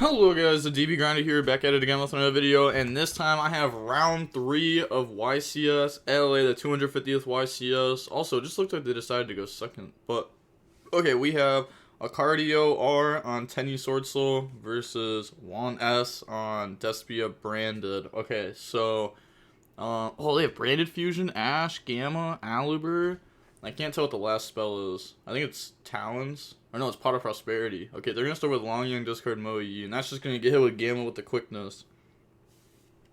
Hello guys, the DB Grinder here, back at it again with another video, and this time I have round 3 of YCS, LA, the 250th YCS. Also, it just looked like they decided to go second, but okay, we have a Cardio R on Tenny Swordsoul versus Juan S on Despia Branded. Okay, so, oh, they have Branded Fusion, Ash, Gamma, Aluber. I can't tell what the last spell is. I think it's Talons. Or no, it's Pot of Prosperity. Okay, they're going to start with Long Young, discard Moe, and that's just going to get hit with Gamma with the quickness.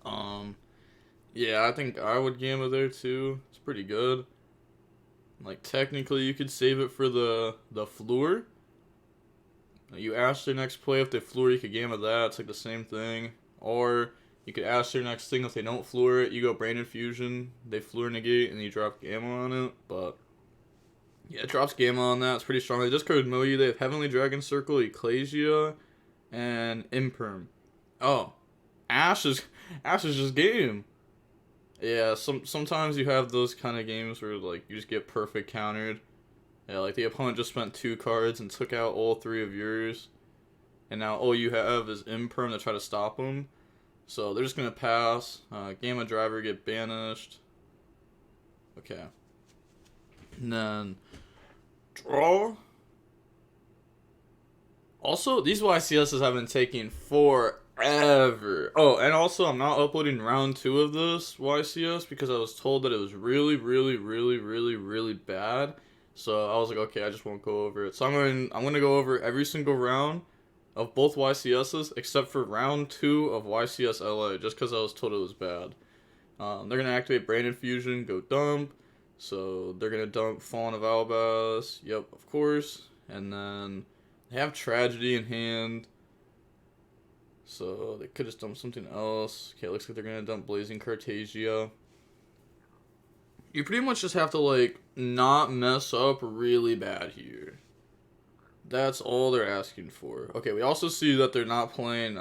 Yeah, I think I would Gamma there too. It's pretty good. Like, technically, you could save it for the Fleur. You Ash their next play. If they Fleur, you could Gamma that. It's like the same thing. Or you could Ash their next thing. If they don't Fleur it, you go Branded Fusion. They Fleur negate, and you drop Gamma on it. But yeah, it drops Gamma on that. It's pretty strong. They discarded Moyu. They have Heavenly Dragon Circle, Ecclesia, and Imperm. Oh, Ash is just game. Yeah, sometimes you have those kind of games where like you just get perfect countered. Yeah, like the opponent just spent 2 cards and took out all 3 of yours, and now all you have is Imperm to try to stop them. So they're just gonna pass. Gamma Driver get banished. Okay. And then draw. Also, these YCSs have been taking forever. Oh, and also, I'm not uploading round 2 of this YCS because I was told that it was really bad. So I was like, okay, I just won't go over it. So I'm gonna go over every single round of both YCSs except for round 2 of YCS LA, just because I was told it was bad. They're gonna activate Branded Fusion, go dump. So they're going to dump Fallen of Albaz. Yep, of course. And then they have Tragedy in hand. So they could just dump something else. Okay, it looks like they're going to dump Blazing Cartesia. You pretty much just have to, like, not mess up really bad here. That's all they're asking for. Okay, we also see that they're not playing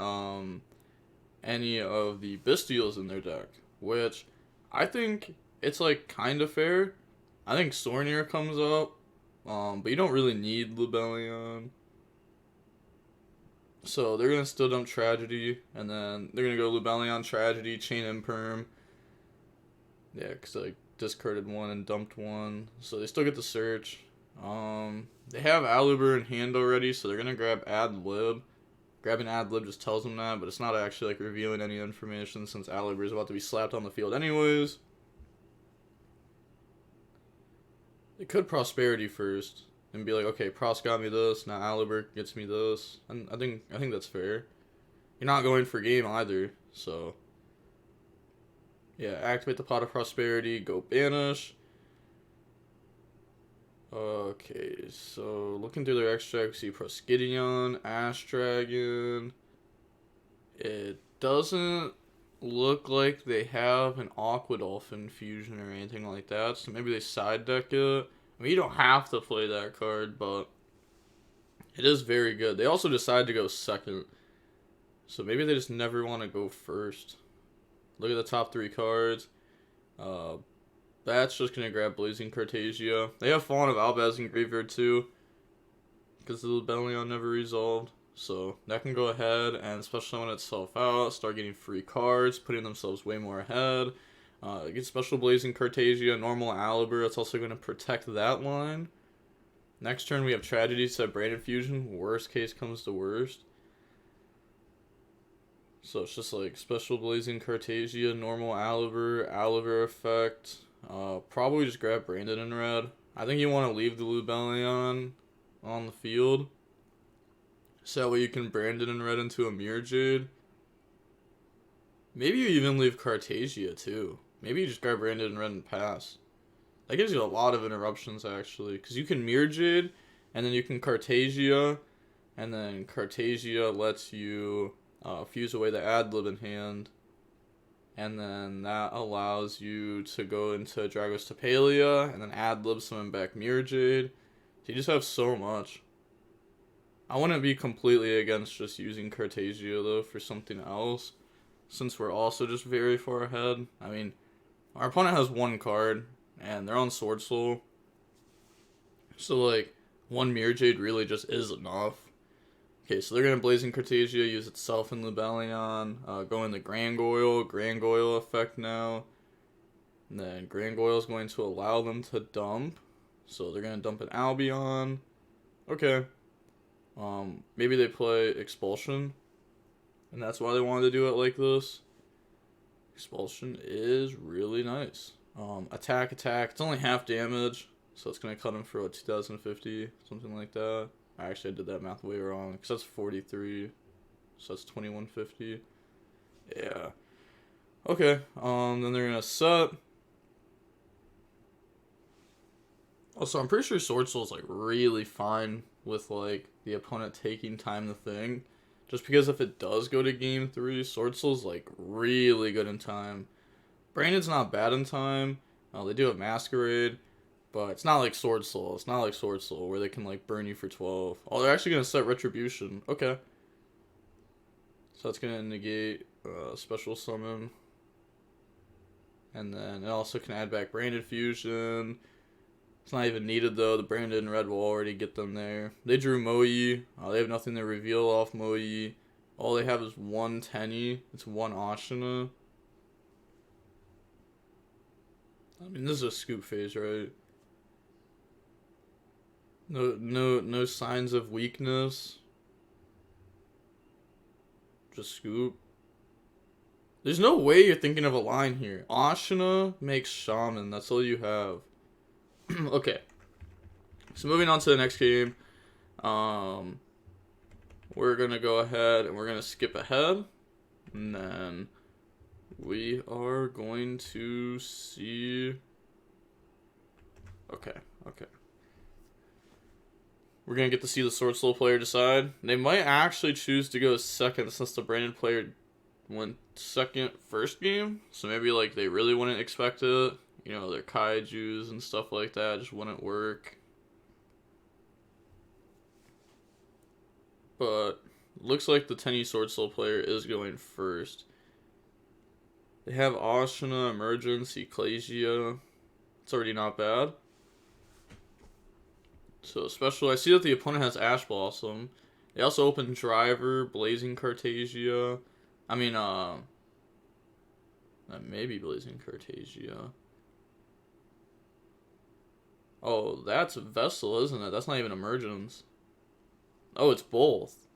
any of the Bestials in their deck. Which I think it's like kind of fair. I think Sornier comes up, but you don't really need Lubellion. So they're gonna still dump Tragedy, and then they're gonna go Lubellion, Tragedy, Chain Imperm. Yeah, because I discarded 1 and dumped 1, so they still get the search. They have Aluber in hand already, so they're gonna grab Ad Lib. Grabbing Ad Lib just tells them that, but it's not actually like revealing any information since Aluber is about to be slapped on the field anyways. It could Prosperity first and be like, okay, Pros got me this, now Aluber gets me this, and I think that's fair. You're not going for game either, so yeah, activate the Pot of Prosperity, go banish. Okay, so looking through their extract, see Proskydion, Ash Dragon. It doesn't look like they have an Aqua Dolphin fusion or anything like that, so maybe they side deck it. I mean, you don't have to play that card, but it is very good. They also decided to go second, so maybe they just never want to go first. Look at the top 3 cards. That's just going to grab Blazing Cartesia. They have Fallen of Albaz in graveyard too, because the Lubellion never resolved. So that can go ahead and special summon itself out, start getting free cards, putting themselves way more ahead. Get special Blazing Cartesia, normal Aluber, that's also going to protect that line. Next turn we have Tragedy, set Branded Fusion, worst case comes to worst. So it's just like special Blazing Cartesia, normal Aluber, Aluber effect. Probably just grab Branded in red. I think you want to leave the Lubellion on the field, so that way you can brand it in red into a Mirror Jade. Maybe you even leave Cartesia too. Maybe you just grab Branded in red and pass. That gives you a lot of interruptions actually, because you can Mirror Jade, and then you can Cartesia, and then Cartesia lets you fuse away the Ad Lib in hand, and then that allows you to go into Dragos Tapalia, and then Ad Lib summon back Mirror Jade. So you just have so much. I wouldn't be completely against just using Cartesia though for something else, since we're also just very far ahead. I mean, our opponent has 1 card, and they're on Swordsoul. So like, 1 Mirror Jade really just is enough. Okay, so they're going to Blazing Cartesia, use itself in Libellion, go in the Grangoyle effect now. And then Grangoyle is going to allow them to dump. So they're going to dump an Albion. Okay. Maybe they play Expulsion. And that's why they wanted to do it like this. Expulsion is really nice. Attack. It's only half damage. So it's going to cut him for, 2050? Something like that. Actually, I did that math way wrong. Because that's 43. So that's 2150. Yeah. Okay. Then they're going to set. Also, I'm pretty sure Swordsoul is, really fine with, the opponent taking time to think. Just because if it does go to game 3, Swordsoul's, really good in time. Brandon's not bad in time. They do have Masquerade. But it's not like Swordsoul. It's not like Swordsoul where they can, burn you for 12. Oh, they're actually going to set Retribution. Okay. So that's going to negate Special Summon. And then it also can add back Branded Fusion. It's not even needed, though. The Branded and Red will already get them there. They drew Moe. They have nothing to reveal off Moe. All they have is one Tenny. It's one Ashina. I mean, this is a scoop phase, right? No signs of weakness. Just scoop. There's no way you're thinking of a line here. Ashina makes Shaman. That's all you have. Okay. So moving on to the next game. We're going to go ahead and we're going to skip ahead. And then we are going to see... Okay. We're going to get to see the Swordsoul player decide. They might actually choose to go second since the Branded player went second first game. So maybe, they really wouldn't expect it. Their Kaijus and stuff like that just wouldn't work. But looks like the Tenny Swordsoul player is going first. They have Ashina, Emergence, Ecclesia. It's already not bad. So special, I see that the opponent has Ash Blossom. They also open Driver, Blazing Cartesia. Maybe Blazing Cartesia. Oh, that's Vessel, isn't it? That's not even Emergence. Oh, it's both.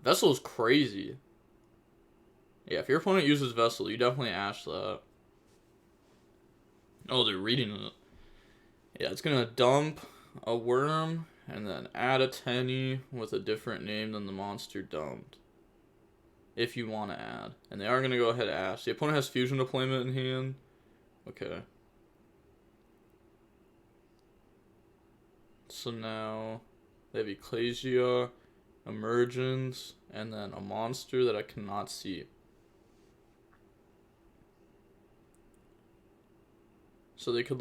Vessel is crazy. Yeah, if your opponent uses Vessel, you definitely Ash that. Oh, they're reading it. Yeah, it's gonna dump a Worm and then add a Tenny with a different name than the monster dumped. If you want to add. And they are going to go ahead and Ash. The opponent has Fusion Deployment in hand. Okay. So now they have Ecclesia, Emergence, and then a monster that I cannot see. So they could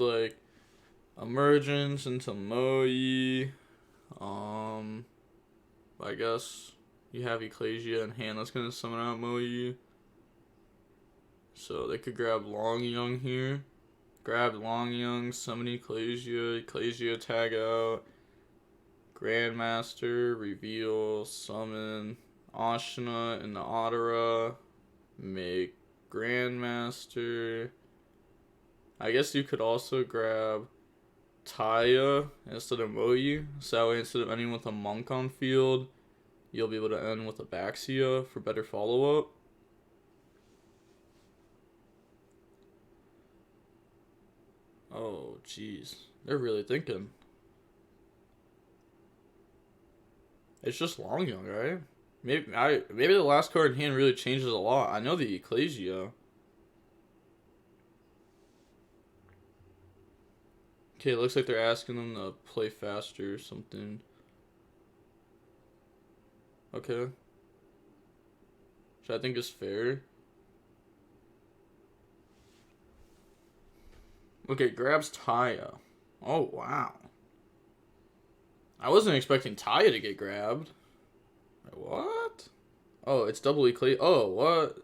Emergence into Moe. I guess you have Ecclesia in hand. That's going to summon out Moe. So they could grab Longyung here. Grab Longyung, summon Ecclesia tag out. Grandmaster, reveal, summon Ashina in the Otara. Make Grandmaster. I guess you could also grab Taya instead of Moe. So that way, instead of ending with a Monk on field, you'll be able to end with a Baxia for better follow-up. Oh, jeez. They're really thinking. It's just Longyung, right? Maybe the last card in hand really changes a lot. I know the Ecclesia. Okay, it looks like they're asking them to play faster or something. Okay. Which I think is fair. Okay, grabs Taya. Oh, wow. I wasn't expecting Taya to get grabbed. What? Oh, it's double Ecclesia. Oh, what?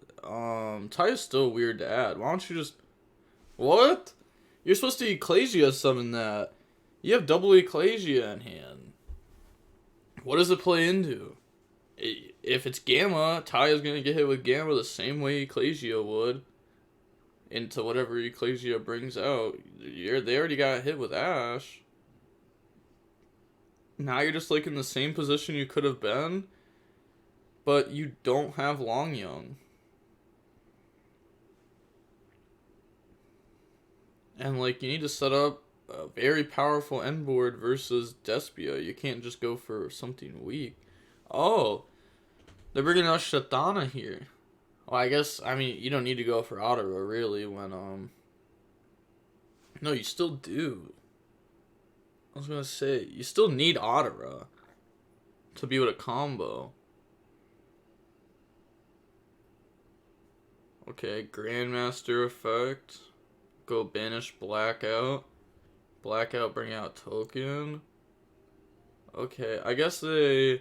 Taya's still weird to add. Why don't you just... What? You're supposed to Ecclesia summon that. You have double Ecclesia in hand. What does it play into? If it's Gamma, Taya's gonna get hit with Gamma the same way YuGiOh would into whatever YuGiOh brings out. They already got hit with Ash. Now you're just like in the same position you could have been, but you don't have Long Young. And like you need to set up a very powerful end board versus Despia. You can't just go for something weak. Oh, they're bringing out Shatana here. Well, I mean, you don't need to go for Otara, really, when, no, you still do. I was gonna say, you still need Otara to be able to combo. Okay, Grandmaster effect. Go banish Blackout. Blackout bring out Token. Okay, I guess they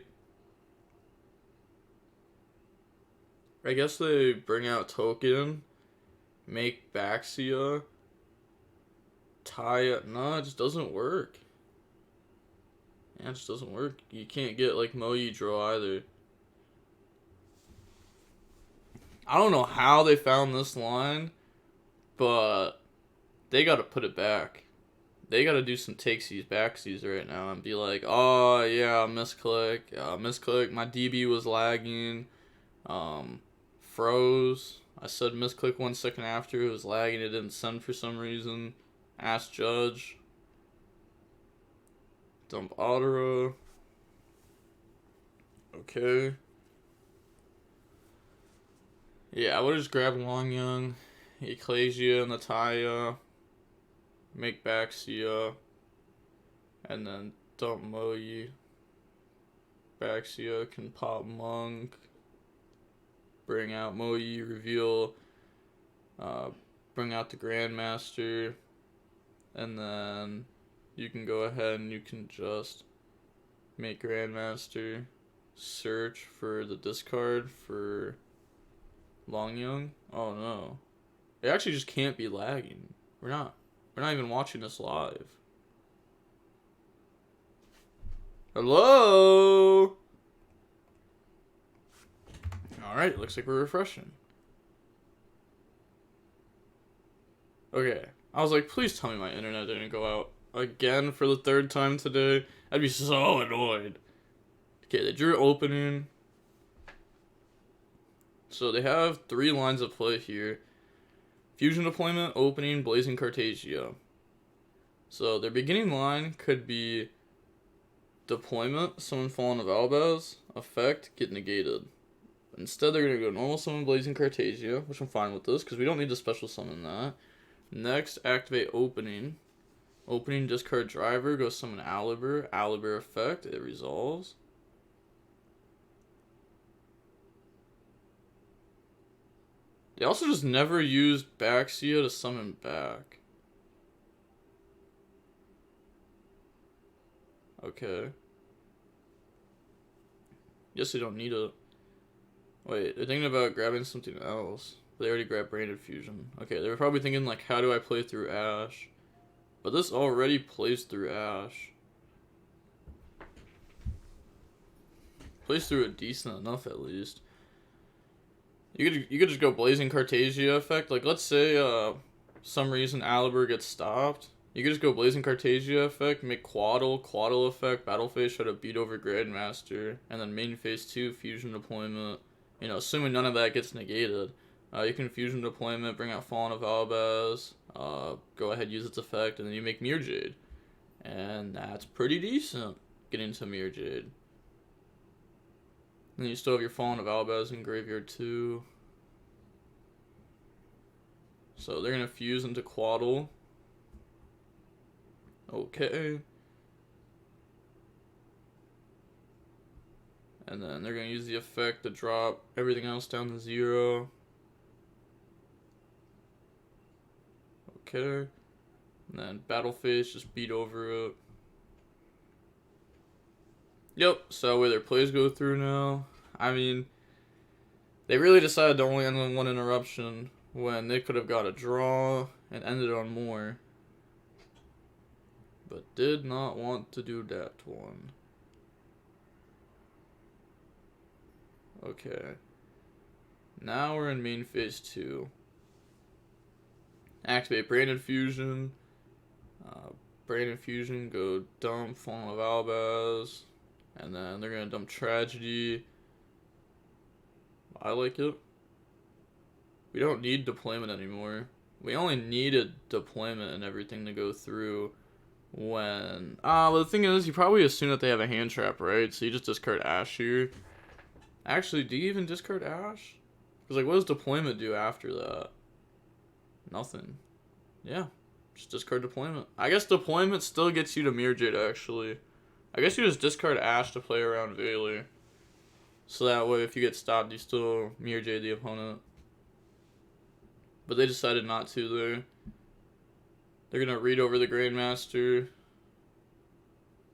bring out Token, make Baxia, Taya. No, it just doesn't work. Yeah, it just doesn't work. You can't get like YuGiOh either. I don't know how they found this line, but they gotta put it back. They gotta do some takesies, backsies right now and be like, oh yeah, misclick, my DB was lagging, froze. I said misclick 1 second after, it was lagging, it didn't send for some reason. Ask Judge. Dump Otara. Okay. Yeah, I would just grab Long Young, Ecclesia, and the Taya, make Baxia, and then dump Moyi. Baxia can pop Monk, bring out Moyi, reveal, bring out the Grandmaster, and then you can go ahead and you can just make Grandmaster, search for the discard for Long Young. Oh no. It actually just can't be lagging. We're not even watching this live. Hello? Alright, looks like we're refreshing. Okay. I was like, please tell me my internet didn't go out again for the 3rd time today. I'd be so annoyed. Okay, they drew opening. So they have 3 lines of play here. Fusion deployment, opening, Blazing Cartagia. So their beginning line could be deployment, summon Fallen of Albaz, effect, get negated. Instead they're going to go normal summon Blazing Cartagia, which I'm fine with this, because we don't need to special summon that. Next, activate opening. Opening, discard driver, go summon Aliber. Aliber effect, it resolves. They also just never used Baxia to summon back. Okay. Guess they don't need it. Wait, they're thinking about grabbing something else. They already grabbed Branded Fusion. Okay, they were probably thinking like, how do I play through Ash? But this already plays through Ash. Plays through it decent enough at least. You could just go Blazing Cartagia effect. Like, let's say, some reason Aliber gets stopped. You could just go Blazing Cartagia effect, make Quaddle effect, Battle Phase, try to beat over Grandmaster, and then main phase 2, Fusion deployment. You know, assuming none of that gets negated. You can Fusion deployment, bring out Fallen of Albaz, go ahead, use its effect, and then you make Mirror Jade. And that's pretty decent, getting to Mirror Jade. And then you still have your Fallen of Albaz in graveyard too. So they're going to fuse into Quaddle. Okay. And then they're going to use the effect to drop everything else down to 0. Okay. And then Battle Phase, just beat over it. Yep, so where their plays go through now. I mean, they really decided to only end on 1 interruption when they could have got a draw and ended on more. But did not want to do that one. Okay. Now we're in main phase 2. Activate Branded Fusion. Branded Fusion, go dump Fallen of Albaz. And then they're going to dump Tragedy. I like it. We don't need deployment anymore. We only needed deployment and everything to go through when... but the thing is, you probably assume that they have a hand trap, right? So you just discard Ash here. Actually, do you even discard Ash? Because, like, what does deployment do after that? Nothing. Yeah. Just discard deployment. I guess deployment still gets you to Mirror Jade, actually. I guess you just discard Ash to play around Veiler. So that way, if you get stopped, you still Mirror Jade the opponent. But they decided not to there. They're going to read over the Grandmaster.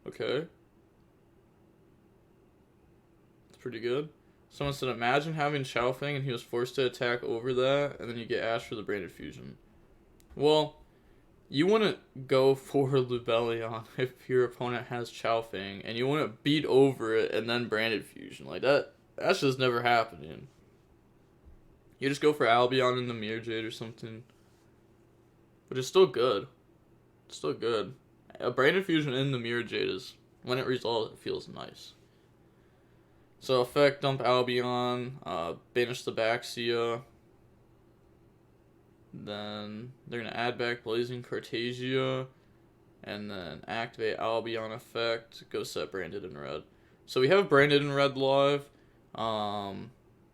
Okay. That's pretty good. Someone said, imagine having Xiaofeng and he was forced to attack over that, and then you get Ash for the Branded Fusion. Well, you wouldn't go for Lubellion if your opponent has Xiaofeng, and you wouldn't beat over it and then Branded Fusion. Like, that's just never happening. You just go for Albion in the Mirror Jade or something. But it's still good. It's still good. A Branded Fusion in the Mirror Jade is, when it resolves, it feels nice. So effect, dump Albion, banish the Baxia. Then they're going to add back Blazing Cartesia. And then activate Albion effect, go set Branded in red. So we have Branded in red live.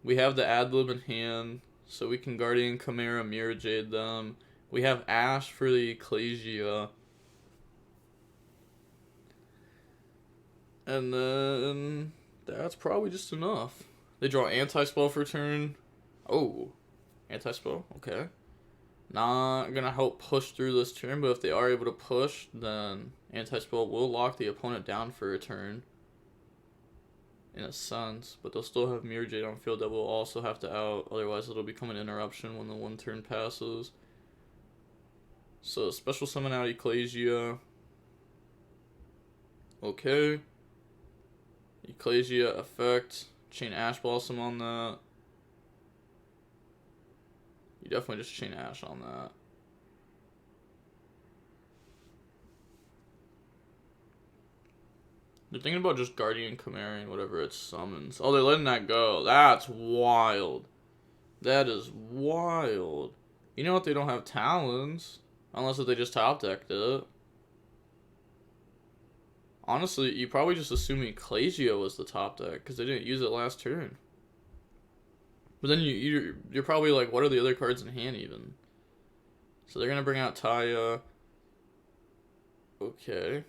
We have the Adlib in hand, so we can Guardian Chimera Mirror Jade them. We have Ash for the Ecclesia. And then that's probably just enough. They draw Anti-Spell for turn. Oh, Anti-Spell, okay. Not gonna help push through this turn, but if they are able to push, then Anti-Spell will lock the opponent down for a turn. In a sense, but they'll still have Mirror Jade on field that will also have to out, otherwise it'll become an interruption when the one turn passes. So special summon out Ecclesia. Okay. Ecclesia effect. Chain Ash Blossom on that. You definitely just chain Ash on that. They're thinking about just Guardian Chimera and whatever it summons. Oh, they're letting that go. That's wild. That is wild. You know what? They don't have Talons. Unless if they just top decked it. Honestly, you probably just assume Ecclesia was the top deck because they didn't use it last turn. But then you're probably like, what are the other cards in hand even? So they're going to bring out Taya. Okay.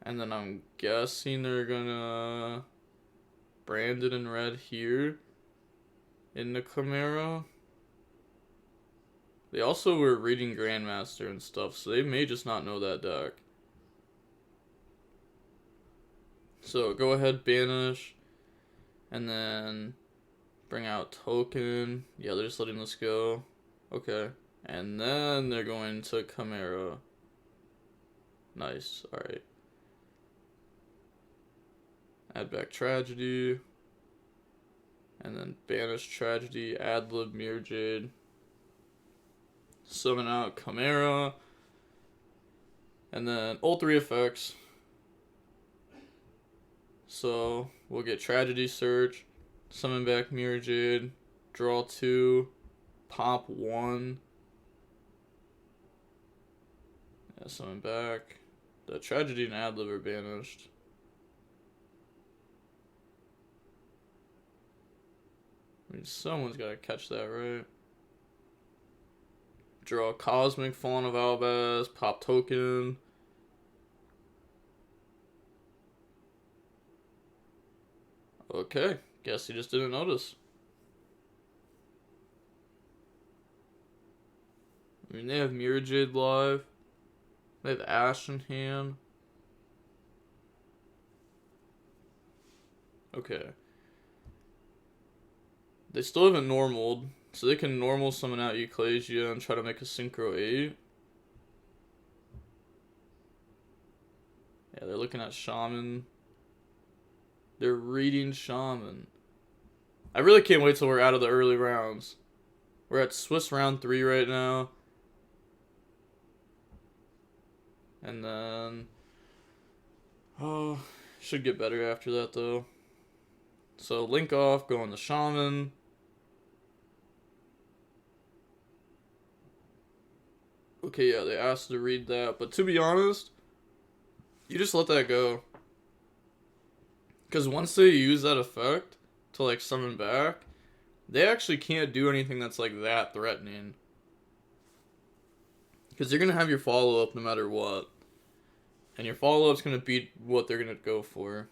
And then I'm guessing they're gonna brand it in red here in the Chimera. They also were reading Grandmaster and stuff, so they may just not know that deck. So go ahead, banish, and then bring out token. Yeah, they're just letting this go. Okay. And then they're going to Chimera. Nice, alright. Add back Tragedy. And then banish Tragedy, Adlib, Mirror Jade. Summon out Chimera. And then all 3 effects. So we'll get Tragedy Search, summon back Mirror Jade, draw 2, pop 1. Yeah, summon back. The Tragedy and Adlib are banished. I mean, someone's got to catch that, right? Draw Cosmic, Fallen of Albaz, pop token. Okay, guess he just didn't notice. I mean, they have Mirror Jade live. They have Ash in hand. Okay. They still haven't normaled, so they can normal summon out Ecclesia and try to make a Synchro 8. Yeah, they're looking at Shaman. They're reading Shaman. I really can't wait till we're out of the early rounds. We're at Swiss round 3 right now. And then... Oh, should get better after that, though. So, link off, go on the Shaman. Okay, yeah, they asked to read that. But to be honest, you just let that go. Because once they use that effect to, like, summon back, they actually can't do anything that's, like, that threatening. Because you're going to have your follow-up no matter what. And your follow-up's going to beat what they're going to go for.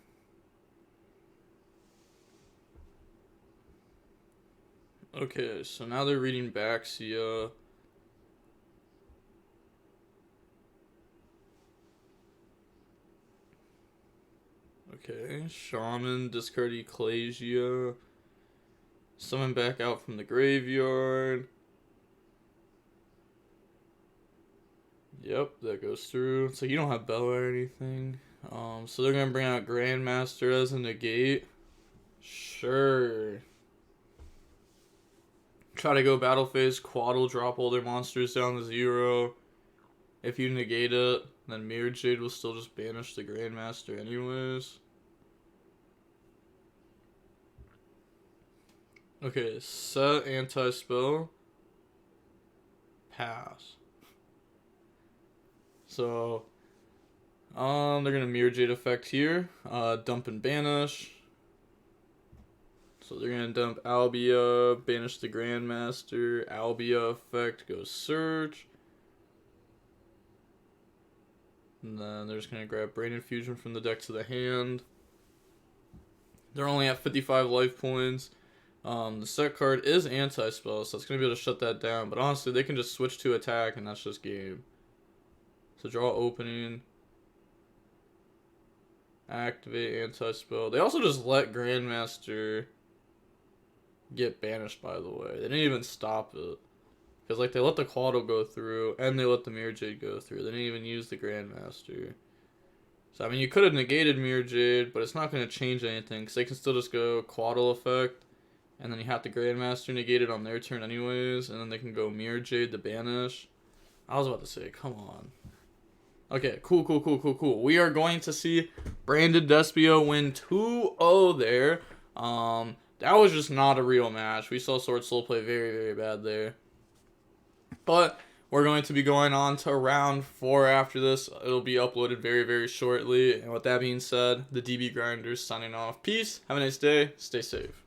Okay, so now they're reading Baxia. Okay, Shaman, discard Ecclesia. Summon back out from the graveyard. Yep, that goes through. So you don't have Bella or anything. So they're gonna bring out Grandmaster as a negate. Sure. Try to go battle phase, Quaddle, drop all their monsters down to 0. If you negate it, then Mirror Jade will still just banish the Grandmaster anyways. Okay, set anti-spell. Pass. So, they're gonna Mirror Jade effect here. Dump and banish. So they're gonna dump Albia, banish the Grandmaster. Albia effect goes search. And then they're just gonna grab Brain Infusion from the deck to the hand. They're only at 55 life points. The set card is anti-spell, so it's going to be able to shut that down. But honestly, they can just switch to attack, and that's just game. So draw opening. Activate anti-spell. They also just let Grandmaster get banished, by the way. They didn't even stop it. Because, like, they let the Quaddle go through, and they let the Mirror Jade go through. They didn't even use the Grandmaster. So, I mean, you could have negated Mirror Jade, but it's not going to change anything. Because they can still just go Quaddle effect. And then you have the Grandmaster negate it on their turn anyways. And then they can go Mirror Jade to banish. I was about to say, come on. Okay, cool. We are going to see Brandon Despio win 2-0 there. That was just not a real match. We saw Swordsoul play very, very bad there. But we're going to be going on to round 4 after this. It'll be uploaded very, very shortly. And with that being said, the DB Grinders signing off. Peace. Have a nice day. Stay safe.